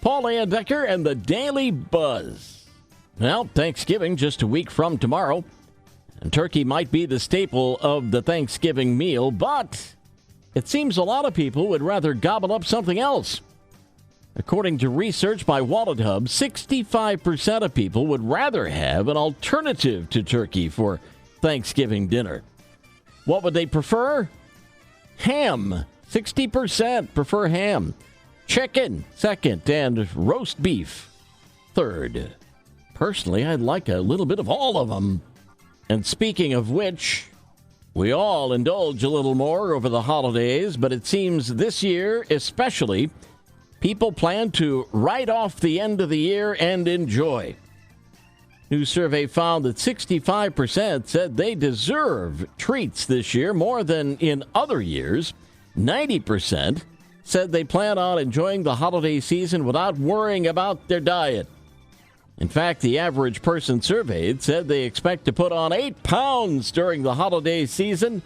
Paul Landecker and the Daily Buzz. Well, Thanksgiving just a week from tomorrow, and turkey might be the staple of the Thanksgiving meal, but it seems a lot of people would rather gobble up something else. According to research by Wallet Hub, 65% of people would rather have an alternative to turkey for Thanksgiving dinner. What would they prefer? Ham. 60% prefer ham. Chicken, second, and roast beef, third. Personally, I'd like a little bit of all of them. And speaking of which, we all indulge a little more over the holidays, but it seems this year especially, people plan to write off the end of the year and enjoy. New survey found that 65% said they deserve treats this year more than in other years. 90% said they plan on enjoying the holiday season without worrying about their diet. In fact, the average person surveyed said they expect to put on 8 pounds during the holiday season.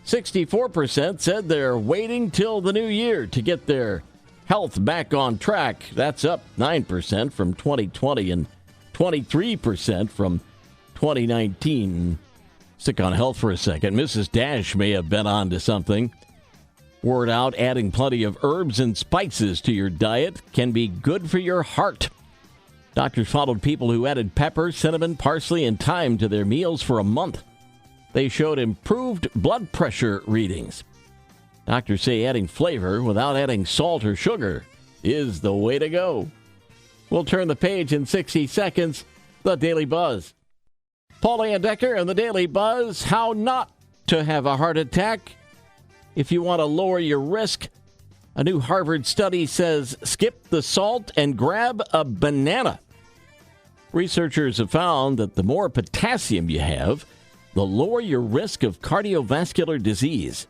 64% said they're waiting till the new year to get their health back on track. That's up 9% from 2020 and 23% from 2019. Stick on health for a second. Mrs. Dash may have been on to something. Word out, adding plenty of herbs and spices to your diet can be good for your heart. Doctors followed people who added pepper, cinnamon, parsley, and thyme to their meals for a month. They showed improved blood pressure readings. Doctors say adding flavor without adding salt or sugar is the way to go. We'll turn the page in 60 seconds. The Daily Buzz. Paul Landecker and the Daily Buzz. How not to have a heart attack. If you want to lower your risk, a new Harvard study says skip the salt and grab a banana. Researchers have found that the more potassium you have, the lower your risk of cardiovascular disease.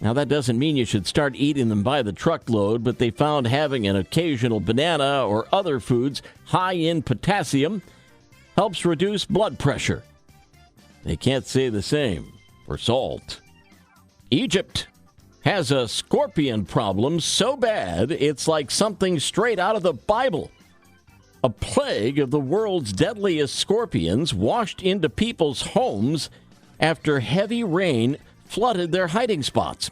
Now, that doesn't mean you should start eating them by the truckload, but they found having an occasional banana or other foods high in potassium helps reduce blood pressure. They can't say the same for salt. Egypt has a scorpion problem so bad it's like something straight out of the Bible. A plague of the world's deadliest scorpions washed into people's homes after heavy rain flooded their hiding spots.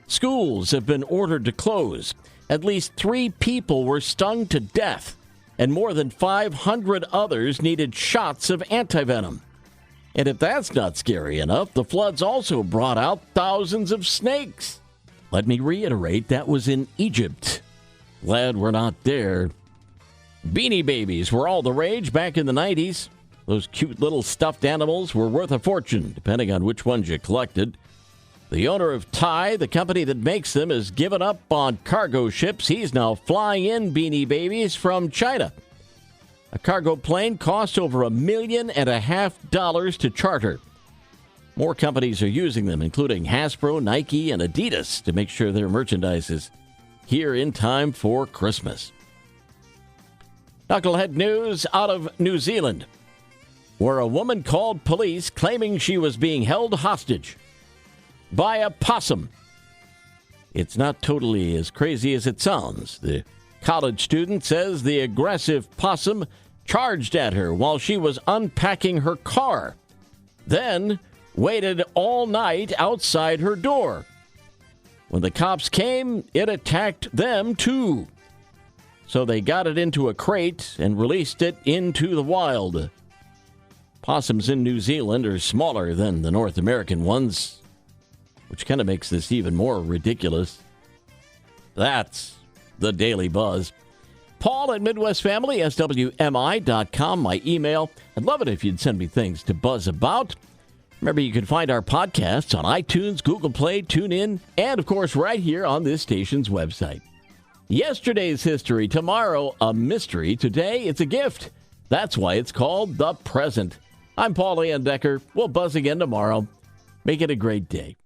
Schools have been ordered to close. At least 3 people were stung to death, and more than 500 others needed shots of antivenom. And if that's not scary enough, the floods also brought out thousands of snakes. Let me reiterate, that was in Egypt. Glad we're not there. Beanie Babies were all the rage back in the 90s. Those cute little stuffed animals were worth a fortune, depending on which ones you collected. The owner of Thai, the company that makes them, has given up on cargo ships. He's now flying in Beanie Babies from China. A cargo plane costs over $1.5 million to charter. More companies are using them, including Hasbro, Nike, and Adidas, to make sure their merchandise is here in time for Christmas. Knucklehead news out of New Zealand, where a woman called police claiming she was being held hostage by a possum. It's not totally as crazy as it sounds. The college student says the aggressive possum charged at her while she was unpacking her car, then waited all night outside her door. When the cops came, it attacked them too. So they got it into a crate and released it into the wild. Possums in New Zealand are smaller than the North American ones, which kind of makes this even more ridiculous. That's the Daily Buzz. Paul at MidwestFamilySWMI.com, my email. I'd love it if you'd send me things to buzz about. Remember, you can find our podcasts on iTunes, Google Play, TuneIn, and, of course, right here on this station's website. Yesterday's history, tomorrow a mystery, today it's a gift. That's why it's called The Present. I'm Paul Landecker. We'll buzz again tomorrow. Make it a great day.